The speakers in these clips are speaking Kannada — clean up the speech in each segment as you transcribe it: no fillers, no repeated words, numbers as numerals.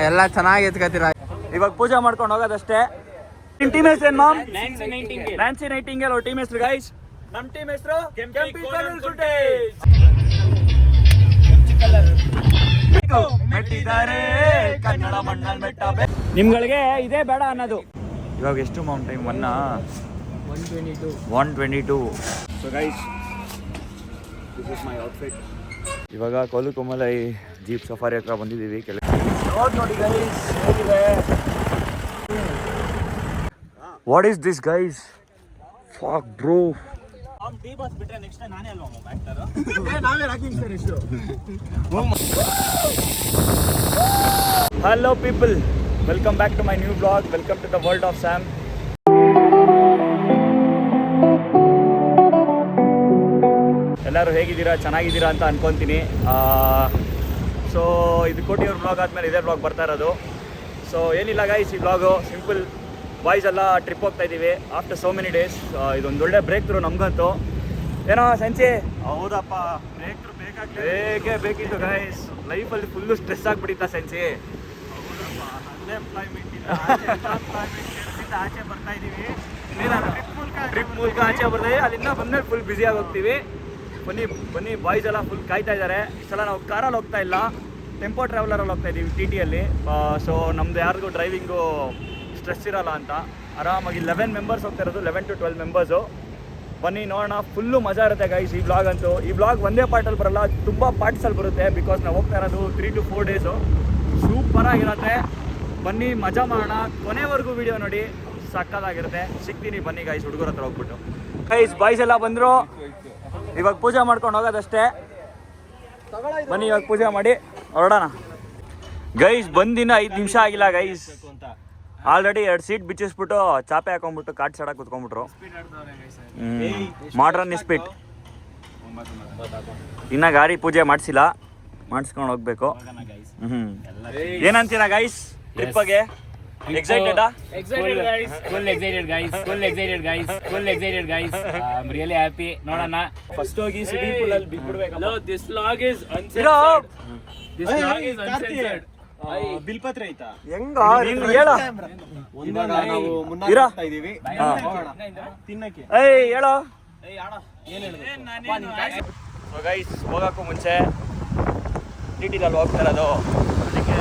ಎಲ್ಲ ಚೆನ್ನಾಗಿ ಎತ್ಕತ್ತೀರ. ಇವಾಗ ಪೂಜೆ ಮಾಡ್ಕೊಂಡು ಹೋಗೋದಷ್ಟೇ. ಟೀಮ್ ಹೆಸರು ಏನು ಮಾಮ್? ನ್ಯಾನ್ಸಿ ನೈಟಿಂಗೇಲ್ ಅವ್ರ ಟೀಮ್ ಹೆಸರು ಗೈಸ್. ನಮ್ಮ ಟೀಮ್ ಹೆಸರು ಕನ್ನಡ ಮಣ್ಣಲ್ಲಿ ಮೆಟ್ಟ. ನಿಮ್ಗಳಿಗೆ ಇದೇ ಬೇಡ ಅನ್ನೋದು. ಇವಾಗ ಎಷ್ಟು ಮಾಮ್ time? 1:22. So guys, this is my outfit. ಇವಾಗ ಕೋಲುಕೊಮಲೈ ಜೀಪ್ ಸಫಾರಿ ಹತ್ರ ಬಂದಿದ್ದೀವಿ. ನೋಡಿ ಗೈಸ್ ಹೇಗಿದೆ. What is this guys? Fog bro. D boss ಬಿಟ್ರೆ ನೆಕ್ಸ್ಟ್ ನಾನೇ ಅಲ್ವಾ ಬ್ಯಾಕ್ಟರ್? ನಾವೇ ರಾಕಿಂಗ್ ಸರ್ ಇಷ್ಟು. Hello people, welcome back to my new blog. Welcome to the world of Sam. ಎಲ್ಲರೂ ಹೇಗಿದ್ದೀರಾ? ಚೆನ್ನಾಗಿದ್ದೀರಾ ಅಂತ ಅನ್ಕೊತೀನಿ. ಸೊ ಇದು ಕೋಟಿಯವ್ರ ಬ್ಲಾಗ್ ಆದಮೇಲೆ ಇದೇ ಬ್ಲಾಗ್ ಬರ್ತಾ ಇರೋದು. ಸೊ ಏನಿಲ್ಲ ಗೈಸ್, ಈ ಬ್ಲಾಗು ಸಿಂಪಲ್. ಬಾಯ್ಸ್ ಎಲ್ಲ ಟ್ರಿಪ್ ಹೋಗ್ತಾ ಇದ್ದೀವಿ ಆಫ್ಟರ್ ಸೋ ಮೆನಿ ಡೇಸ್. ಇದೊಂದು ಒಳ್ಳೆ ಬ್ರೇಕ್ ಥ್ರೂ ನಮಗಂತೂ. ಏನೋ ಸಂಚೆ? ಹೌದಪ್ಪ, ಬ್ರೇಕ್ ಥ್ರೂ ಬೇಕಿತ್ತು ಗೈಸ್. ಲೈಫಲ್ಲಿ ಫುಲ್ಲು ಸ್ಟ್ರೆಸ್ ಆಗಿಬಿಟ್ಟಿತ್ತ ಸಂಚೆ. ಆಚೆ ಬರ್ತಾ ಇದ್ದೀವಿ, ಟ್ರಿಪ್ ಮೂಲಕ ಆಚೆ ಬರ್ತಾ ಇದ್ದೀವಿ. ಅಲ್ಲಿಂದ ಬಂದ್ಮೇಲೆ ಫುಲ್ ಬ್ಯುಸಿ ಆಗಿ ಹೋಗ್ತೀವಿ. ಬನ್ನಿ ಬಾಯ್ಸ್ ಎಲ್ಲ ಫುಲ್ ಕಾಯ್ತಾ ಇದ್ದಾರೆ. ಈ ಸಲ ನಾವು ಕಾರಲ್ಲಿ ಹೋಗ್ತಾ ಇಲ್ಲ, ಟೆಂಪೋ ಟ್ರಾವೆಲರಲ್ಲಿ ಹೋಗ್ತಾ ಇದ್ದೀವಿ, TTಯಲ್ಲಿ. ಸೊ ನಮ್ಮದು ಯಾರಿಗೂ ಡ್ರೈವಿಂಗು ಸ್ಟ್ರೆಸ್ ಇರೋಲ್ಲ ಅಂತ ಆರಾಮಾಗಿ 11 ಮೆಂಬರ್ಸ್ ಹೋಗ್ತಾ ಇರೋದು. 11 to 12 ಮೆಂಬರ್ಸು. ಬನ್ನಿ ನೋಡೋಣ. ಫುಲ್ಲು ಮಜಾ ಇರುತ್ತೆ ಗೈಸ್ ಈ ಬ್ಲಾಗ್ ಅಂತೂ. ಈ ಬ್ಲಾಗ್ ಒಂದೇ ಪಾರ್ಟಲ್ಲಿ ಬರೋಲ್ಲ, ತುಂಬ ಪಾರ್ಟ್ಸಲ್ಲಿ ಬರುತ್ತೆ. ಬಿಕಾಸ್ ನಾವು ಹೋಗ್ತಾ ಇರೋದು 3 to 4 ಡೇಸು. ಸೂಪರಾಗಿರುತ್ತೆ. ಬನ್ನಿ ಮಜಾ ಮಾಡೋಣ. ಕೊನೆವರೆಗೂ ವಿಡಿಯೋ ನೋಡಿ, ಸಕ್ಕತ್ತಾಗಿರುತ್ತೆ. ಸಿಗ್ತೀನಿ ಬನ್ನಿ ಗೈಸ್ ಹುಡುಗರ ಹತ್ರ ಹೋಗ್ಬಿಟ್ಟು. ಗೈಸ್ ಬಾಯ್ಸ್ ಎಲ್ಲ ಬಂದರು. ಇವಾಗ ಪೂಜೆ ಮಾಡ್ಕೊಂಡು ಹೋಗೋದಷ್ಟೇ. ಬನ್ನಿ ಇವಾಗ ಪೂಜೆ ಮಾಡಿ ಹೊರಡೋಣ. ಗೈಸ್ ಬಂದಿನ 5 ನಿಮಿಷ ಆಗಿಲ್ಲ ಗೈಸ್. ಆಲ್ರೆಡಿ 2 ಸೀಟ್ ಬಿಚ್ಚಿಸ್ಬಿಟ್ಟು ಚಾಪೆ ಹಾಕೊಂಡ್ಬಿಟ್ಟು ಕಾಟ್ ಸೈಡಾಗಿ ಕುತ್ಕೊಂಡ್ಬಿಟ್ರು. Modern speed. ಇನ್ನ ಗಾಡಿ ಪೂಜೆ ಮಾಡಿಸಿಲ್ಲ, ಮಾಡಿಸ್ಕೊಂಡು ಹೋಗ್ಬೇಕು. ಏನಂತೀರಾ ಗೈಸ್ ಟ್ರಿಪ್ ಬಗ್ಗೆ? Excited guys. Full excited guys. I'm really happy. ನೋಡೋಣ. ಫಸ್ಟ್ ಹೋಗಿ ಸ್ವಿಮ್ಮಿಂಗ್ ಪೂಲ್ ಅಲ್ಲಿ ಬಿಡ್ಬೇಕಲ್ಲ. No, this vlog is uncensored. ಬಿಲ್ಪತ್ರ ಐತಾ? ಹೆಂಗ ನೀನು ಹೇಳ. ಇವಾಗ ನಾವು ಮುನ್ನಾರ್ ಹೋಗ್ತಾ ಇದೀವಿ. ತಿನ್ನಕ್ಕೆ. ಏಯ್ ಹೇಳೋ. ಏಯ್ ಅಣ್ಣ ಏನು ಹೇಳಿದ್ರು? ಸೊ ಗೈಸ್ ಹೋಗಕ್ಕೂ ಮುಂಚೆ TTದಲ್ಲಿ ಹೋಗ್ತಾ ಇರೋದು. ಅದಕ್ಕೆ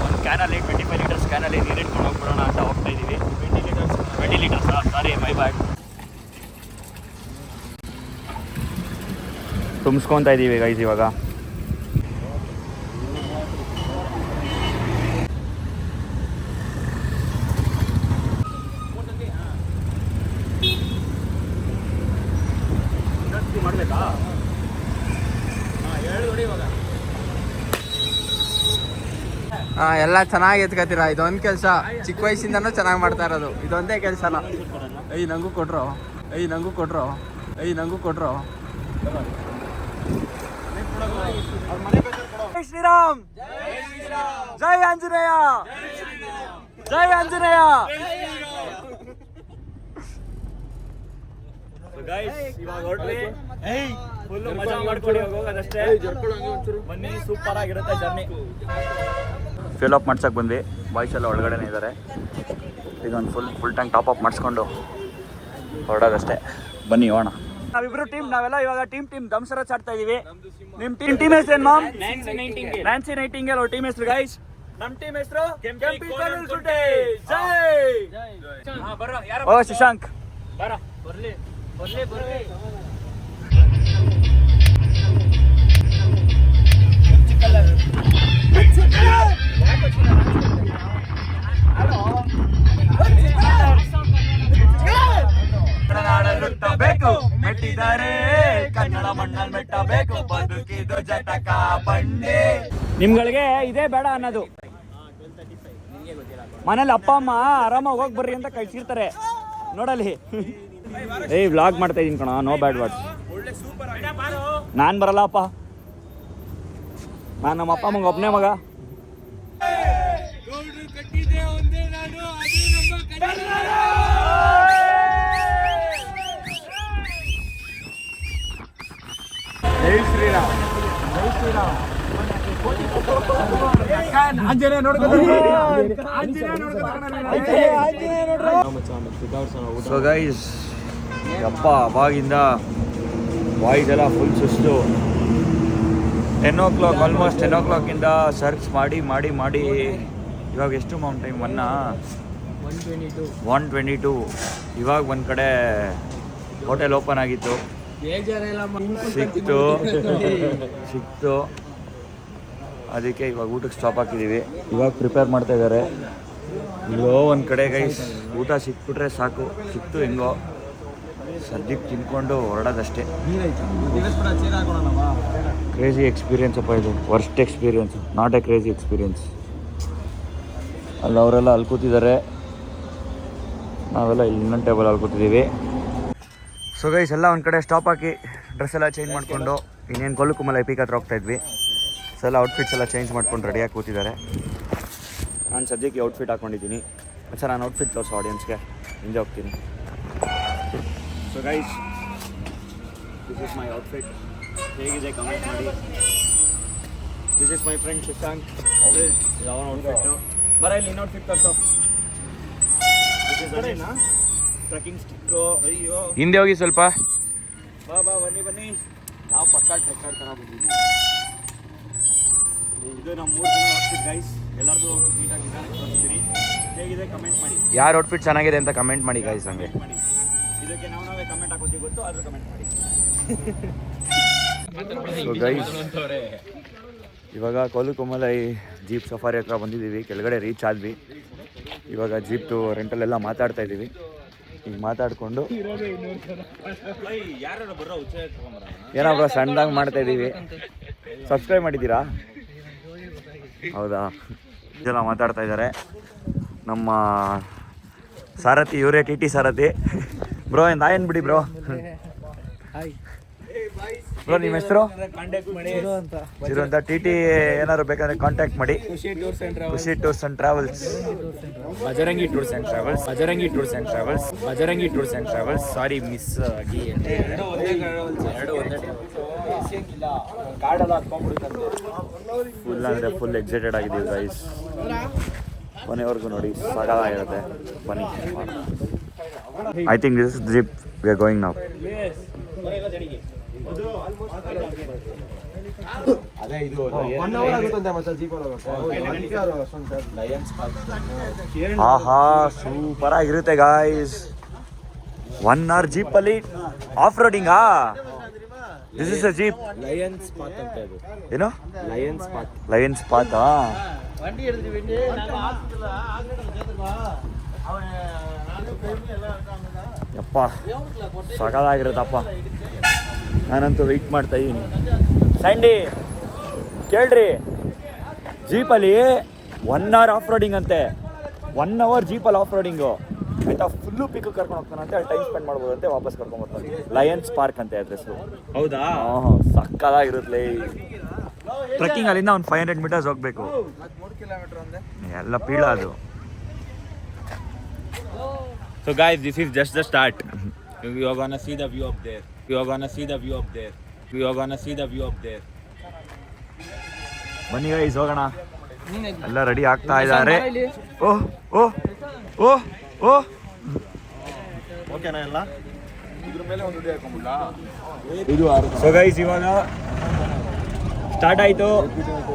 ಒಂದು ಕ್ಯಾನಲ್ಲಿ 25 ಲೀಟರ್ಸ್ ಕ್ಯಾನಲ್ಲಿ ನೀರು ಇಟ್ಕೊಂಡು ಹೋಗ್ಬಿಡೋಣ ಅಂತ ಹೋಗ್ತಾ ಇದ್ದೀವಿ. 20 ಲೀಟರ್ಸ್ ಸಾರಿ ಮೈ ಬ್ಯಾಡ್. ತುಂಬಿಸ್ಕೊತಾ ಇದ್ದೀವಿ ಗೈಸ್ ಇವಾಗ. ಮಾಡಬೇಕಾ? ಎಲ್ಲ ಚೆನ್ನಾಗಿ ಎತ್ಕತ್ತೀರ. ಇದೊಂದು ಕೆಲಸ ಚಿಕ್ಕ ವಯಸ್ಸಿಂದನೂ ಚೆನ್ನಾಗಿ ಮಾಡ್ತಾ ಇರೋದು. ಇದೊಂದೇ ಕೆಲಸನ. ನಂಗೂ ಕೊಟ್ರು. ಶ್ರೀರಾಮ್. ಜೈ ಆಂಜನೇಯ. ಇವಾಗ ಹೊರಟ್ರಿ. ಫುಲ್ಲು ಮಜಾ ಮಾಡ್ಕೊಂಡು ಹೋಗೋದಷ್ಟೇ. ಬನ್ನಿ, ಸೂಪರ್ ಆಗಿರುತ್ತೆ ಜರ್ನಿ. ಫಿಲ್ ಅಪ್ ಮಾಡ್ಸಕ್ಕೆ ಬಂದ್ವಿ. ಬಾಯ್ಸ್ ಎಲ್ಲ ಒಳಗಡೆನೇ ಇದ್ದಾರೆ. ಇದೊಂದು ಫುಲ್ ಟ್ಯಾಂಕ್ ಟಾಪ್ ಅಪ್ ಮಾಡಿಸ್ಕೊಂಡು ಹೊರಡೋದಷ್ಟೇ. ಬನ್ನಿ ಹೋಣ. ನಾವಿಬ್ರು ಟೀಮ್, ನಾವೆಲ್ಲ ಇವಾಗ ಟೀಮ್ ಧಮ್ಸರಚ್ ಆಡ್ತಾ ಇದೀವಿ. ನಿಮ್ಮ ಟೀಮ್ ಹೆಸರು ಏನು ಮಾಮ್? ನ್ಯಾನ್ಸಿ ನೈಟಿಂಗೇಲ್ ಅವ್ರ ಟೀಮ್ ಹೆಸರು ಗೈಸ್. ನಮ್ಮ ಟೀಮ್ ಹೆಸರು ಓ ಶಶಾಂಕ್. ಬರ್ಲಿ. ಮೆಟ್ಟಿದರೆ ಕನ್ನಡ ಮಣ್ಣಲ್ಲಿ ಮೆಟ್ಟಬೇಕು, ಬದುಕಿದು ಜಟಕ ಬಂಡಿ. ನಿಮ್ಗಳಿಗೆ ಇದೇ ಬೇಡ ಅನ್ನೋದು. ಮನೇಲಿ ಅಪ್ಪ ಅಮ್ಮ ಆರಾಮಾಗಿ ಹೋಗಿ ಬರ್ರಿ ಅಂತ ಕಳ್ಸಿರ್ತಾರೆ ನೋಡಲಿ. ಏಯ್ ವ್ಲಾಗ್ ಮಾಡ್ತಾ ಇದೀನಿ ಕಣ, ನೋ ಬ್ಯಾಡ್ ವರ್ಡ್ಸ್. ನಾನು ಬರಲ್ಲ ಅಪ್ಪ, ನಾನು ನಮ್ಮ ಅಪ್ಪ ಅಮ್ಮಂಗೆ ಒಬ್ಬನೇ ಮಗ. ಜೈ ಶ್ರೀರಾಮ್. ಸೊ ಗೈಸ್ ಯಪ್ಪ ಅವಾಗಿಂದ ಬಾಯ್ಸ್ ಎಲ್ಲ ಫುಲ್ ಸುಸ್ತು. 10 o'clock ಆಲ್ಮೋಸ್ಟ್ 10 o'clock ಸರ್ಚ್ ಮಾಡಿ ಇವಾಗ ಎಷ್ಟು ಮೌಂಟ್ ಟೈಮ್ 1:22. ಇವಾಗ ಒಂದು ಕಡೆ ಹೋಟೆಲ್ ಓಪನ್ ಆಗಿತ್ತು, ಸಿಕ್ತು ಅದಕ್ಕೆ ಇವಾಗ ಊಟಕ್ಕೆ ಸ್ಟಾಪ್ ಹಾಕಿದ್ದೀವಿ. ಇವಾಗ ಪ್ರಿಪೇರ್ ಮಾಡ್ತಾ ಇದ್ದಾರೆ. ಇಲ್ಲೋ ಒಂದು ಕಡೆ ಗೈಸ್ ಊಟ ಸಿಕ್ಬಿಟ್ರೆ ಸಾಕು, ಸಿಕ್ತು ಹೆಂಗೋ ಸದ್ಯಕ್ಕೆ ತಿನ್ಕೊಂಡು ಹೊರಡೋದಷ್ಟೇ. ಕ್ರೇಜಿ ಎಕ್ಸ್ಪೀರಿಯನ್ಸ್ ಅಪ್ಪ ಇದು, worst experience, not A crazy experience. ಅಲ್ಲಿ ಅವರೆಲ್ಲ ಅಲ್ಲಿ ಕೂತಿದ್ದಾರೆ, ನಾವೆಲ್ಲ ಇಲ್ಲಿ ಇನ್ನೊಂದು ಟೇಬಲ್ ಅಲ್ಲಿ ಕೂತಿದ್ದೀವಿ. ಸೊ ಗೈಸ್ ಎಲ್ಲ ಒಂದು ಕಡೆ ಸ್ಟಾಪ್ ಹಾಕಿ ಡ್ರೆಸ್ ಎಲ್ಲ ಚೇಂಜ್ ಮಾಡಿಕೊಂಡು ಇನ್ನೇನು ಕೊಲ್ಲುಕುಮಲ ಎಪಿಕ್ ಹತ್ರ ಹೋಗ್ತಾಯಿದ್ವಿ. ಸೊ ಎಲ್ಲ ಔಟ್ಫಿಟ್ಸ್ ಎಲ್ಲ ಚೇಂಜ್ ಮಾಡ್ಕೊಂಡು ರೆಡಿಯಾಗಿ ಕೂತಿದ್ದಾರೆ. ನಾನು ಸದ್ಯಕ್ಕೆ ಔಟ್ಫಿಟ್ ಹಾಕ್ಕೊಂಡಿದ್ದೀನಿ. ಸರ್ ನಾನು ಔಟ್ಫಿಟ್ ತೋರಿಸೋ ಆಡಿಯನ್ಸ್ಗೆ ಹಿಂದೆ ಹೋಗ್ತೀನಿ. So guys this is my outfit, ಹೇಗಿದೆ ಕಮೆಂಟ್ ಮಾಡಿ. This is my friend Shashank, ಅವನ ಔಟ್ಫಿಟ್ಟು. ಬರ ಇಲ್ಲಿ ಇನ್ನು ಔಟ್ಫಿಟ್ ತೋರಿಸೋ. Trekking stick. ಅಯ್ಯೋ ಹಿಂದೆ ಹೋಗಿ ಸ್ವಲ್ಪ. ಬಾ ಬನ್ನಿ. ನಾವು ಪಕ್ಕ ಟ್ರೆಕ್ ಆಡ್ತಾನೆ ಬಂದಿದ್ದೀವಿ. ಇದು ನಮ್ಮ 3 ಜನ ಔಟ್ಫಿಟ್ ಗೈಸ್. ಎಲ್ಲರದು ನೀಟಾಗಿ ತೋರಿಸ್ತೀನಿ. ಹೇಗಿದೆ ಕಮೆಂಟ್ ಮಾಡಿ. ಯಾರು ಔಟ್ಫಿಟ್ ಚೆನ್ನಾಗಿದೆ ಅಂತ ಕಮೆಂಟ್ ಮಾಡಿ ಗೈಸ್. ಹಂಗೆ ಇದಕ್ಕೆ ನಾವೇ ಕಮೆಂಟ್ ಹಾಕೋತೀವಿ ಗೊತ್ತು, ಆದರೂ ಕಮೆಂಟ್ ಮಾಡಿ. ಸೊ ಗೈಸ್ ಇವಾಗ ಕೊಲ್ಲುಕುಮಲೈ ಜೀಪ್ ಸಫಾರಿ ಹತ್ರ ಬಂದಿದ್ದೀವಿ. ಕೆಳಗಡೆ ರೀಚ್ ಆದ್ವಿ. ಇವಾಗ ಜೀಪ್ದು ರೆಂಟಲ್ಲೆಲ್ಲ ಮಾತಾಡ್ತಾ ಇದ್ದೀವಿ. ಈಗ ಮಾತಾಡಿಕೊಂಡು ಏನೋ ಸಣ್ಣದಾಗಿ ಮಾಡ್ತಾ ಇದ್ದೀವಿ. ಸಬ್ಸ್ಕ್ರೈಬ್ ಮಾಡಿದ್ದೀರಾ? ಹೌದಾ, ಇದೆಲ್ಲ ಮಾತಾಡ್ತಾ ಇದ್ದಾರೆ ನಮ್ಮ ಸಾರಥಿ. ಇವರೇ ಟಿ ಟಿ ಸಾರಥಿ. ಬ್ರೋ ಏನು ಬಿಡಿ ಬ್ರೋ. ಬ್ರೋ ನಿಮ್ಮ ಹೆಸರು? ಚಿರು ಅಂತ. ಟಿ ಟಿ ಏನಾದ್ರು ಬೇಕಾದ್ರೆ ಕಾಂಟ್ಯಾಕ್ಟ್ ಮಾಡಿ. Khushi tours and travels, Bajarangi tours and travels. ಸಾರಿ ಮಿಸ್ ಆಗಿ ಫುಲ್ ಅಂದರೆ ಫುಲ್ ಎಕ್ಸೈಟೆಡ್ ಆಗಿದ್ದೀವಿ ಗೈಸ್. ಕೊನೆವರೆಗೂ ನೋಡಿ, ಸಾಕಾಗಿರುತ್ತೆ. ಬನ್ನಿ. I think this is jeep we are going now. ಆಹಾ ಸೂಪರ್ ಆಗಿರುತ್ತೆ ಗಾಯ್ಸ್. 1 hour ಜೀಪಲ್ಲಿ ಆಫ್ ರೋಡಿಂಗಾ? This is a jeep lions path ಅಂತ. ಇದು ಏನು? ಲಯನ್ಸ್ ಪಾತಾ? ಯಪ್ಪ ಸಕಾಲಾಗಿರುತ್ತಪ್ಪ. ನಾನಂತೂ ವೆಯ್ಟ್ ಮಾಡ್ತಾ ಇದ್ದೀನಿ. ಸ್ಯಾಂಡಿ ಕೇಳ್ರಿ, ಜೀಪಲ್ಲಿ 1 hour ಆಫ್ ರೋಡಿಂಗ್ ಅಂತೆ. 1 hour ಜೀಪಲ್ಲಿ ಆಫ್ ರೋಡಿಂಗು ಆಯ್ತಾ. ಫುಲ್ಲು ಪಿಕ್ ಕರ್ಕೊಂಡು ಹೋಗ್ತಾನಂತೆ, ಅಲ್ಲಿ ಟೈಮ್ ಸ್ಪೆಂಡ್ ಮಾಡ್ಬೋದಂತೆ, ವಾಪಸ್ ಕರ್ಕೊಂಡು ಬರ್ತಾನೆ. ಲಯನ್ಸ್ ಪಾರ್ಕ್ ಅಂತೆ ಅಡ್ರೆಸ್ಸು. ಹೌದಾ? ಸಕ್ಕದಾಗಿರುತ್ತೆ. ಟ್ರೆಕ್ಕಿಂಗ್ ಅಲ್ಲಿಂದ ಒಂದು 500 meters ಹೋಗ್ಬೇಕು. 3 kilometer ಎಲ್ಲ ಪೀಳ ಅದು. So guys, this is just the start. We are gonna see the view up there. ಬನ್ನಿ ಗೈಸ್ ಹೋಗೋಣ. ಎಲ್ಲ ರೆಡಿ ಆಗ್ತಾ ಇದ್ದಾರೆ. ಓಹ್ ಓಹ್ ಓಹ್ ಓಹ್ ಓಕೆನಾ ಎಲ್ಲ? ಸೊ ಗೈಸ್ ಇವಾಗ ಸ್ಟಾರ್ಟ್ ಆಯ್ತು.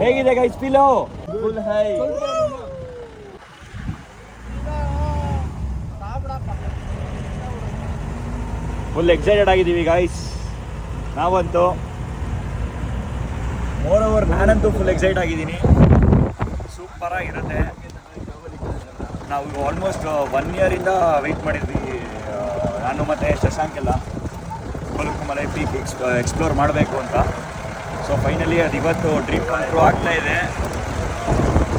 ಹೇಗಿದೆ guys feel? Full high. Full excited ಆಗಿದ್ದೀವಿ ಗಾಯ್ಸ್ ನಾವಂತೂ. ಮೋರೋವರ್ ನಾನಂತೂ ಫುಲ್ ಎಕ್ಸೈಟ್ ಆಗಿದ್ದೀನಿ. ಸೂಪರಾಗಿರುತ್ತೆ. ನಾವು ಆಲ್ಮೋಸ್ಟ್ 1 year ವೆಯ್ಟ್ ಮಾಡಿದ್ವಿ, ನಾನು ಮತ್ತು ಶಶಾಂಕ್ ಎಲ್ಲ ಕೊಲ್ಲುಕುಮಲೈ ಪೀಕ್ ಎಕ್ಸ್ಪ್ಲೋರ್ ಮಾಡಬೇಕು ಅಂತ. ಸೊ ಫೈನಲಿ ಅದು ಇವತ್ತು ಡ್ರೀಮ್ ಕಂಟ್ರೂ ಆಗ್ತಾ ಇದೆ.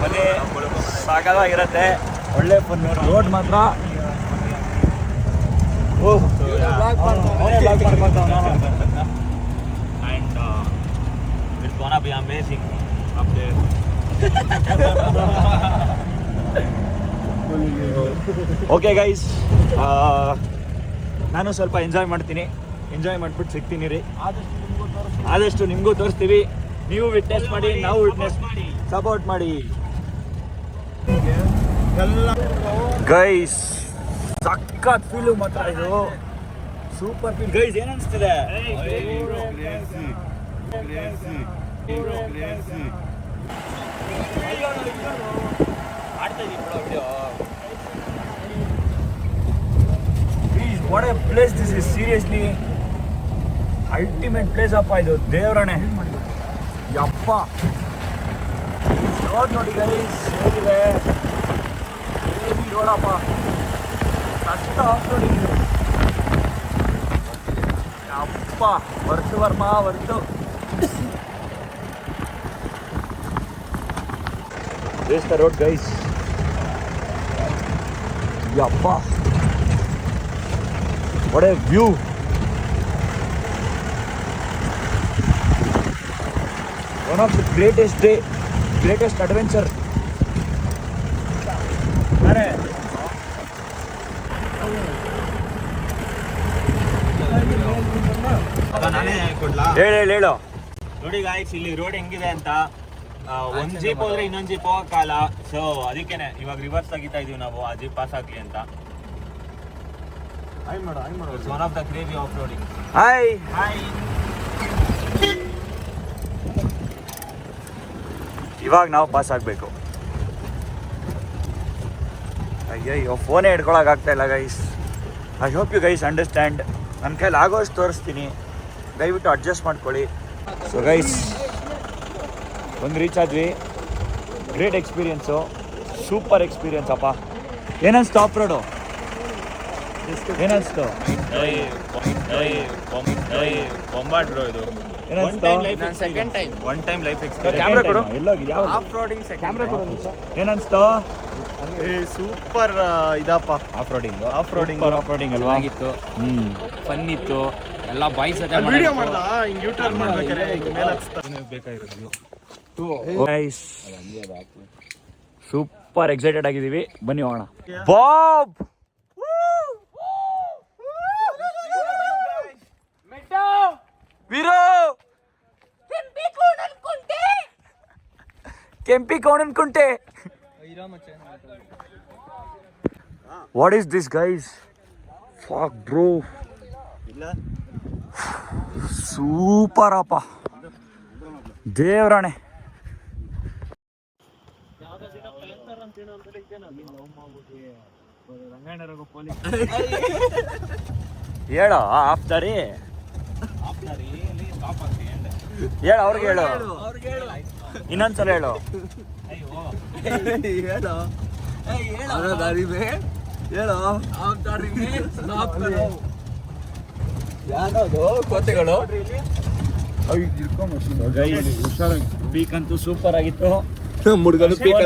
ಮನೆ ಸಾಕಾಗಿರುತ್ತೆ. ಒಳ್ಳೆ ಫುಲ್ ರೋಡ್ ಮಾತ್ರ. And it's gonna be amazing up there. Okay guys, ನಾನು ಸ್ವಲ್ಪ ಎಂಜಾಯ್ ಮಾಡ್ತೀನಿ. ಎಂಜಾಯ್ ಮಾಡಿಬಿಟ್ಟು ಸಿಗ್ತೀನಿ ರೀ. ಆದಷ್ಟು ನಿಮಗೂ ತೋರಿಸ್ತೀವಿ. ನೀವು ವಿಟ್ನೆಸ್ ಮಾಡಿ, ನಾವು ವಿಟ್ನೆಸ್ ಮಾಡಿ, ಸಪೋರ್ಟ್ ಮಾಡಿ. ಗೈಸ್ ಸಖತ್ ಫೀಲು ಮಾತ್ರ ಇದು, ಸೂಪರ್ ಫೀಲ್ ಗೈಸ್. ಏನ್ ಅನ್ಸ್ತಿದೆ? What A place this is, seriously ultimate place ಅಪ್ಪ ಇದು, ದೇವರಣೆ ಯಪ್ಪ. ನೋಡಿ ಗೈಸ್ ಹೇಗಿದೆ ನೋಡಪ್ಪ, ಕಷ್ಟ ಆಫ್ರೋಡಿಂಗ್ ಇದು ಯಪ್ಪ. ವರ್ತು ವರ್ಮ ವರ್ತು. This the road guys. Yappa. What a view. One of the greatest adventure. Are ನಾನೇ ಕೊಡ್ಲಾ? ಹೇಳು ನೋಡಿ ಗಾಯ್ಸ್, ಇಲ್ಲಿ ರೋಡ್ ಹೆಂಗಿದೆ ಅಂತ. ಒಂದ್ ಜೀಪ್ ಹೋದ್ರೆ ಇನ್ನೊಂದ್ ಜೀಪ್ ಹೋಗಕ್ಕಾಗಲ್ಲ. ಸೊ ಅದಕ್ಕೇನೆ ಇವಾಗ ರಿವರ್ಸ್ ತೆಗಿತಾ ಇದೀವಿ ನಾವು, ಆ ಜೀಪ್ ಪಾಸ್ ಆಗ್ಲಿ ಅಂತ. It's one of the crazy off roading. Hi. ಇವಾಗ ನಾವು ಪಾಸ್ ಆಗಬೇಕು. ಅಯ್ಯಯ್ಯೋ ಫೋನೇ ಹಿಡ್ಕೊಳಕ್ ಆಗ್ತಾ ಇಲ್ಲ guys. I hope you guys understand. ನನ್ನ ಕೈಲಿ ಆಗೋಷ್ಟು ತೋರಿಸ್ತೀನಿ, ದಯವಿಟ್ಟು ಅಡ್ಜಸ್ಟ್ ಮಾಡ್ಕೊಳ್ಳಿ. ಸೊ ಗೈಸ್ ಒಂದು ರೀಚ್ ಆದ್ವಿ. ಗ್ರೇಟ್ ಎಕ್ಸ್ಪೀರಿಯನ್ಸು, ಸೂಪರ್ ಎಕ್ಸ್ಪೀರಿಯನ್ಸ್ ಅಪ್ಪ. ಏನನ್ಸ್ತು ಆಫ್ ರೋಡು? ಏನನ್ಸ್ತು? ಬೊಂಬಾಟ್ ಬ್ರೋ ಇದು. One time life experience. Camera ಕೊಡು. ಎಲ್ಲೋಗಿದೆ? ಆಫ್ ರೋಡಿಂಗ್ ಕ್ಯಾಮ್ರಾ ಕೊಡು. ಏನನ್ಸ್ತು? ಸೂಪರ್ ಇದಪ್ಪ. ಆಫ್ ರೋಡಿಂಗ್ ಅಲ್ವಾ? ಚೆನ್ನಾಗಿತ್ತು, ಫನ್ ಇತ್ತು, ಎಲ್ಲ ಬಾಯ್ಸ್ ಜೊತೆ ವಿಡಿಯೋ ಮಾಡ್ದ ಹಿಂಗ್ ಯೂಟರ್ನ್ ಮಾಡ್ಬೇಕಾರೆ ಮೇಲೆ ಬೇಕಾಗಿರೋದು. ಸೂಪರ್ ಎಕ್ಸೈಟೆಡ್ ಆಗಿದ್ದೀವಿ, ಬನ್ನಿ ಹೋಗೋಣ. ಬಾಬ್ ವೀರೋ ಕೆಂಪಿ Konanakunte. What is this guys? Fog bro, super ಅಪ್ಪ, ದೇವ್ರಾಣೆ. ಹೇಳೋ ಆಫ್ತಾರಿ, ಹೇಳು ಅವ್ರಿಗೆ, ಹೇಳು ಇನ್ನೊಂದ್ಸಲ ಹೇಳು. ಕೋತೆಗಳು ಪೀಕ್ ಅಂತೂ ಸೂಪರ್ ಆಗಿತ್ತು. ಹುಡುಗನು ಪೀಕ್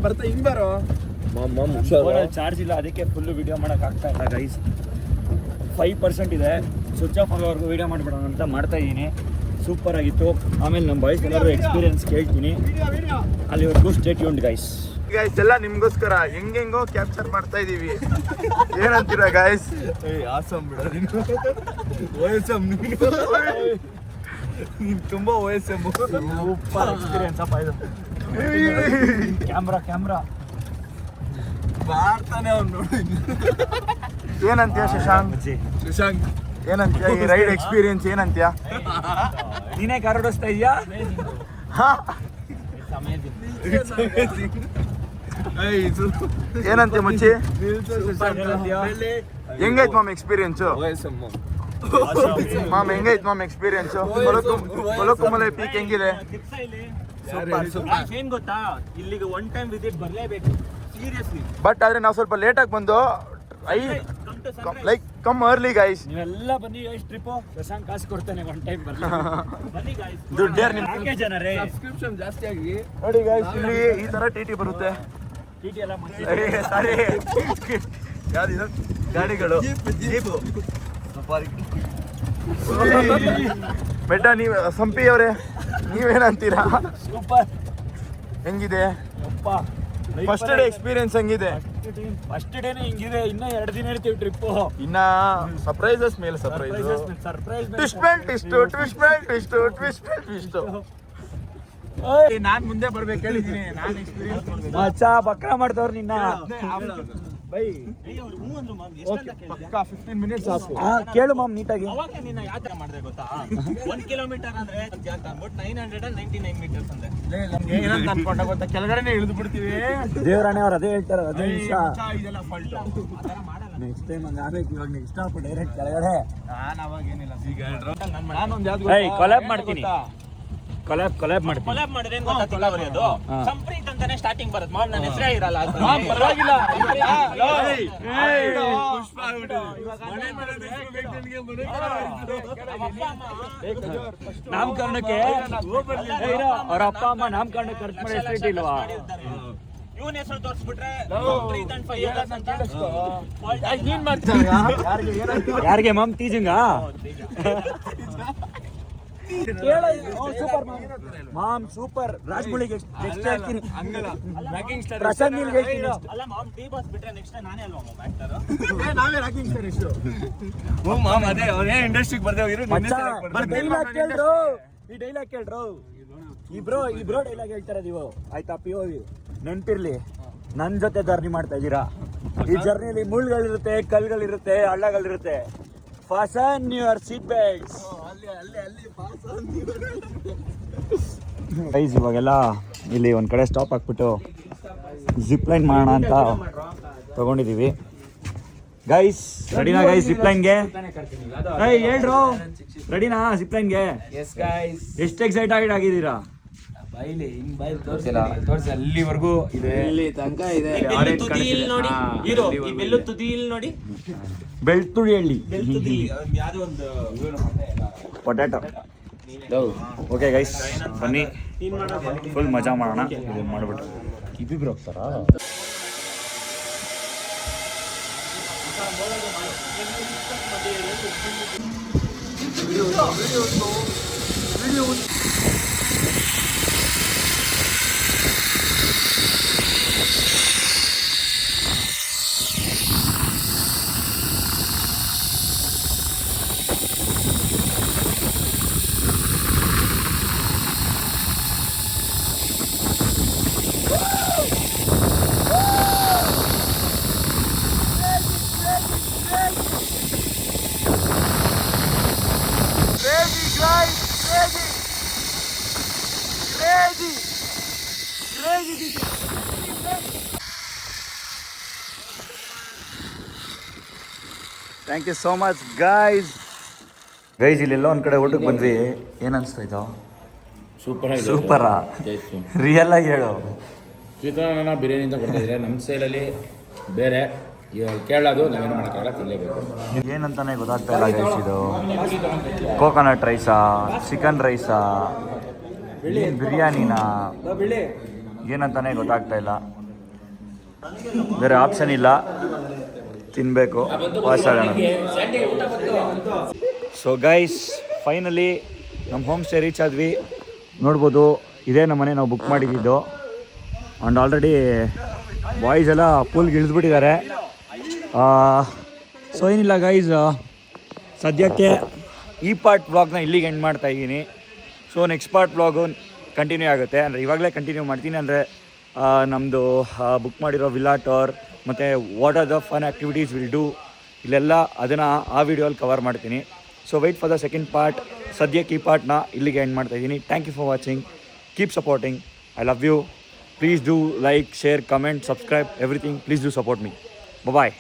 ಬರ್ತಾ ಹಿಂಗ್ ಬರೋ ಚಾರ್ಜ್ ಇಲ್ಲ, ಅದಕ್ಕೆ ಫುಲ್ ವಿಡಿಯೋ ಮಾಡಕ್ ಆಗ್ತಾ ಇಲ್ಲ ಗೈಸ್. 5% ಇದೆ, ಸ್ವಿಚ್ ಆಫ್ ಆಗೋವರೆಗೂ ವಿಡಿಯೋ ಮಾಡಿಬಿಡೋಣ ಅಂತ ಮಾಡ್ತಾ ಇದ್ದೀನಿ. ಸೂಪರ್ ಆಗಿತ್ತು. ಆಮೇಲೆ ನಮ್ಮ ಬಾಯ್ಸ್ ಎಲ್ಲರೂ ಎಕ್ಸ್ಪೀರಿಯನ್ಸ್ ಕೇಳ್ತೀನಿ. ಅಲ್ಲಿವರೆಗೂ ಸ್ಟೇ ಟ್ಯೂನ್ಡ್ ಗೈಸ್. ಗೈಸ್ ಎಲ್ಲ ನಿಮ್ಗೋಸ್ಕರ ಹೆಂಗೆಂಗೋ ಕ್ಯಾಪ್ಚರ್ ಮಾಡ್ತಾ ಇದೀವಿ. ಏನಂತೀರಾ ಗೈಸ್? ಆಸಮ್ ಬಿಡ, ತುಂಬಾ OSM ಸೂಪರ್ ಎಕ್ಸ್ಪೀರಿಯನ್ಸ್ ಅಪ್ಪ ಇದು. ಕ್ಯಾಮ್ರಾ ಮಾಡ್ತಾನೆ ಅವ್ನು ನೋಡಿ. ಏನಂತೀಯ ಶಶಾಂಕ್? ಏನಂತೀಯ ಈ ರೈಡ್ ಎಕ್ಸ್ಪೀರಿಯನ್ಸ್ ಏನಂತೀಯ? ನೀನೇ ಕಾರ್ ಓಡಿಸ್ತಾ ಇದೀಯಾ? ಏನಂತೀಯ ಮುಚ್ಚಿ? ಹೆಂಗೈತ್ ಮಾಮ್ ಎಕ್ಸ್ಪೀರಿಯನ್ಸು? ಮಾಮ್ ಹೆಂಗೈತ್ ಮಾಮ್ ಎಕ್ಸ್ಪೀರಿಯನ್ಸು? ಕೊಲಕುಮಲೆ ಪೀಕ್ ಹೆಂಗಿದೆ? ಏನ್ ಗೊತ್ತಾ, ಇಲ್ಲಿಗೆ ಒನ್ ಟೈಮ್ ವಿಸಿಟ್ ಬರ್ಲೇಬೇಕು ಸೀರಿಯಸ್ಲಿ. ಬಟ್ ಆದ್ರೆ ನಾವು ಸ್ವಲ್ಪ ಲೇಟಾಗಿ ಬಂದು ಕಮ್ ಅರ್ಲಿ ಗೈಸ್. ನೀವೆಲ್ಲ ಬನ್ನಿ ಗೈಸ್ ಟ್ರಿಪ್. ಶಶಾಂಕ್ ಕಾಸು ಕೊಡ್ತಾನೆ ಒನ್ ಟೈಮ್ ಬರ್ಲಿ. ಬನ್ನಿ ಗಾಯ್ಸ್, ದುಡ್ಡೇರ್ ನಿಮ್ ಜನರೇ. ಸಬ್ಸ್ಕ್ರಿಪ್ಷನ್ ಜಾಸ್ತಿ ಆಗಿ ನೋಡಿ ಗೈಸ್, ಇಲ್ಲಿ ಈ ತರ ಟಿಟಿ ಬರುತ್ತೆ. ಟಿಟಿ ಎಲ್ಲ ಸಾರಿ ಯಾವ್ದಿದು ಗಾಡಿಗಳು? ಬೆಟ್ಟ ನೀವು ಸಂಪಿ ಅವರೇ, ನೀವೇನಂತೀರಾ? ಸೂಪರ್. ಹೆಂಗಿದೆ ಅಪ್ಪ ಫಸ್ಟ್ ಡೇ ಎಕ್ಸ್ಪೀರಿಯನ್ಸ್? ಹೆಂಗಿದೆ? ಫಸ್ಟ್ ಡೇನೇ ಹಿಂಗಿದೆ, ಇನ್ನ 2 ದಿನ ಇರ್ತೀವಿ ಟ್ರಿಪ್. ಇನ್ನ ಸರ್ಪ್ರೈಸಸ್ ಮೇಲೆ ಸರ್ಪ್ರೈಸ್. ಸರ್ಪ್ರೈಸ್ ಟ್ವಿಸ್ಟ್ ಮೇಲೆ ಟ್ವಿಸ್ಟ್. ನಾನ್ ಮುಂದೆ ಬರ್ಬೇಕು ಹೇಳಿದೀನಿ, ನಾನು ಎಕ್ಸ್ಪೀರಿಯನ್ಸ್ ಮಾಡ್ಬೇಕು. ಮಚ್ಚ ಬಕ್ರ ಮಾಡ್ತವ್ರು ನಿನ್ನ ಬೈ ಪಕ್ಕಾ 15 ಮಿನಿಟ್ಸ್ ಸಾಕು. ಕೇಳು ಮಾಮ್ ನೀಟಾಗಿ. ಅವಾಗ ನಿನ್ನ ಯಾವ ತರ ಮಾಡಿದೆ ಗೊತ್ತಾ, 1 ಕಿಲೋಮೀಟರ್ ಅಂದ್ರೆ ಜಾಸ್ತಿ ಅಂದ್ಬಿಟ್ಟು 999 ಮೀಟರ್ಸ್ ಅಂದ್ರೆ ನಮ್ಗೆ ಏನಂತ ಅನ್ಕೊಂಡ ಗೊತ್ತಾ, ಕೆಳಗಡೆನೆ ಇಳಿದು ಬಿಡ್ತೀವಿ. ದೇವರಾಣೆ ಅವ್ರು ಅದೇ ಹೇಳ್ತಾರೆ, ಅದೇ ನಿಮಿಷ ಇದೆಲ್ಲ ಫಾಲ್ಟು. ನೆಕ್ಸ್ಟ್ ಟೈಮ್ ಹಂಗೆ ಆಗ್ಬೇಕು. ಇವಾಗ ನೆಕ್ಸ್ಟ್ ಸ್ಟಾಪ್ ಡೈರೆಕ್ಟ್ ಕೆಳಗಡೆ. ನಾನು ಅವಾಗ ಏನಿಲ್ಲ, ಈಗ ನಾನೊಂದು ಯಾವ್ದು ಏಯ್ ಕೊಲಾಬ್ ಮಾಡ್ತೀನಿ, ಕೊಲಾಬ್ ಮಾಡ್ತೀನಿ. ಕೊಲಾಬ್ ಮಾಡಿದ್ರೆ ಏನ್ ಗೊತ್ತಾ ತಿಲ್ಲ ಬರೆಯೋದು, ಸಂಪ್ರೀತ್ ಅಂತಾನೆ ಸ್ಟಾರ್ಟಿಂಗ್ ಬರುತ್ತೆ. ಮಾಮ್ ನನ್ನ ಹೆಸರೇ ಇರಲ್ಲ ಅದು. ಪರವಾಗಿಲ್ಲ. ನಾಮಕರಣಕ್ಕೆ ಅವ್ರ ಅಪ್ಪ ಅಮ್ಮ ನಾಮಕರಣಕ್ಕೆ ಖರ್ಚು ಮಾಡಿ ಎಸ್ಟೇಟ್ ಇಲ್ವಾ? ಇವನ್ ಹೆಸರು ತೋರಿಸ್ಬಿಟ್ರೆ ಸಂಪ್ರೀತ್ ಅಂಡ್ 5 years ಅಂತ ನೀನ್ ಮಾಡ್ತೀಯ ಯಾರಿಗೆ ಮಾಮ್ ತೀಜಿಂಗ? ಸೂಪರ್ ಮಾಮ್ ಸೂಪರ್. ರಾಜ್ಮುಳಿಗೆ ಎಷ್ಟು ಹೇಳ್ತೀನಿ, ಪ್ರಸನ್ನ ಇಲ್ಗೆ ಹೇಳ್ತೀನಿ. ಅಲ್ಲ ಮಾಮ್ ಟಿ ಬಾಸ್ ಬಿಟ್ರೆ ನೆಕ್ಸ್ಟ್ ನಾನೇ ಅಲ್ವಾ ಮಾಮ್ ಆಕ್ಟರ್. ನಾವೇ ರಾಕಿಂಗ್ ಸ್ಟಾರ್ ಇಷ್ಟು ಮಾಮ್. ಅದೇ ಅವನೇ ಇಂಡಸ್ಟ್ರಿಗೆ ಬರ್ದೇವ್ರು. ಡೈಲಾಗ್ ಕೇಳ್ರು, ಈ ಡೈಲಾಗ್ ಕೇಳ್ರು. ಇಬ್ರೋ ಡೈಲಾಗ್ ಹೇಳ್ತಾರೆ ನೀವು, ಆಯ್ತಾ? ಪಿ ಓ ವಿ ನೆನ್ಪಿರ್ಲಿ, ನನ್ ಜೊತೆ ಜರ್ನಿ ಮಾಡ್ತಾ ಇದ್ದೀರಾ. ಈ ಜರ್ನಿಲಿ ಮುಳ್ಳುಗಳಿರುತ್ತೆ, ಕಲ್ಗಳಿರುತ್ತೆ, ಹಳ್ಳಗಳಿರುತ್ತೆ. ಫಾಸನ್ ಯುವರ್ ಸೀಟ್ ಬೆಲ್ಟ್ಸ್. ಗೈಸ್ ಇವಾಗೆಲ್ಲ ಇಲ್ಲಿ ಒಂದು ಕಡೆ ಸ್ಟಾಪ್ ಹಾಕ್ಬಿಟ್ಟು ಜಿಪ್ ಲೈನ್ ಮಾಡೋಣ ಅಂತ ತಗೊಂಡಿದ್ದೀವಿ. ಗೈಸ್ ರೆಡಿನಾ? ಗೈಸ್ ಜಿಪ್ ಲೈನ್ಗೆ ಹೇಳ್ರು, ರೆಡಿನಾ ಜಿಪ್ ಲೈನ್ಗೆ? ಎಷ್ಟು ಎಕ್ಸೈಟೆಡ್ ಆಗಿದ್ದೀರಾ? ಅಲ್ಲಿವರೆಗೂ ಇದೆ, ಬೆಳ್ತುಳಿ ಹಳ್ಳಿ ಪೊಟ್ಯಾಟೊ. ಓಕೆ ಗೈಸ್ ಬನ್ನಿ, ಫುಲ್ ಮಜಾ ಮಾಡೋಣ. ಇದನ್ನ ಮಾಡ್ಬಿಟ್ಟು ಇಬ್ಬಿಬ್ರು ಹೋಗ್ತಾರಾ? Thank you so much guys. ಇಲ್ಲೆಲ್ಲ ಒಂದು ಕಡೆ ಊಟಕ್ಕೆ ಬಂದ್ವಿ. ಏನು ಅನಿಸ್ತಾಯಿತ್ತು? ಸೂಪರಾ? ರಿಯಲ್ ಆಗಿ ಹೇಳು. ಚಿತ್ರಾನ್ನ ಬಿರಿಯಾನಿ ಅಂತ ಕೊಡ್ತಾಯಿದ್ರೆ ನಮ್ಮ ಸ್ಟೈಲಲ್ಲಿ ಬೇರೆ, ಕೇಳೋದು ನಾವೇನು ಮಾಡೋಕ್ಕಾಗಲ್ಲ, ತಿನ್ನಲೇಬೇಕು. ಏನಂತಾನೆ ಗೊತ್ತಾಗ್ತಾ ಇಲ್ಲ ಗೈಸ್. ಇದು ಕೋಕೋನಟ್ ರೈಸಾ, ಚಿಕನ್ ರೈಸಾ, ಬಿರಿಯಾನಿನಾ, ಏನಂತಾನೆ ಗೊತ್ತಾಗ್ತಾ ಇಲ್ಲ. ಬೇರೆ ಆಪ್ಷನ್ ಇಲ್ಲ, ತಿನ್ನಬೇಕು, ವಾಸಾಗೋಣ. ಸೊ ಗೈಸ್ ಫೈನಲಿ ನಮ್ಮ ಹೋಮ್ ಸ್ಟೇ ರೀಚ್ ಆದ್ವಿ. ನೋಡ್ಬೋದು, ಇದೇ ನಮ್ಮ ಮನೆ ನಾವು ಬುಕ್ ಮಾಡಿದ್ದು. ಆ್ಯಂಡ್ ಆಲ್ರೆಡಿ ಬಾಯ್ಸ್ ಎಲ್ಲ ಪೂಲ್ಗೆ ಇಳಿದ್ಬಿಟ್ಟಿದ್ದಾರೆ. ಸೊ ಏನಿಲ್ಲ ಗೈಸ್, ಸದ್ಯಕ್ಕೆ ಈ ಪಾರ್ಟ್ ವ್ಲಾಗ್ನ ಇಲ್ಲಿಗೆ ಎಂಡ್ ಮಾಡ್ತಾ ಇದ್ದೀನಿ. So next part vlog continue ಆಗುತ್ತೆ. ಅಂದರೆ ಇವಾಗಲೇ ಕಂಟಿನ್ಯೂ ಮಾಡ್ತೀನಿ. ಅಂದರೆ ನಮ್ಮದು ಬುಕ್ ಮಾಡಿರೋ ವಿಲ್ಲಾ ಟೂರ್ ಮತ್ತು what are the fun activities will do, ಇಲ್ಲೆಲ್ಲ ಅದನ್ನು ಆ ವಿಡಿಯೋಲ್ಲಿ ಕವರ್ ಮಾಡ್ತೀನಿ. So wait for the second part. ಸದ್ಯಕ್ಕೆ ಈ ಪಾರ್ಟ್ನ ಇಲ್ಲಿಗೆ ಎಂಡ್ ಮಾಡ್ತಾ ಇದ್ದೀನಿ. Thank you for watching, keep supporting, I love you. Please do like, share, comment, subscribe, everything. Please do support me. Bye-bye.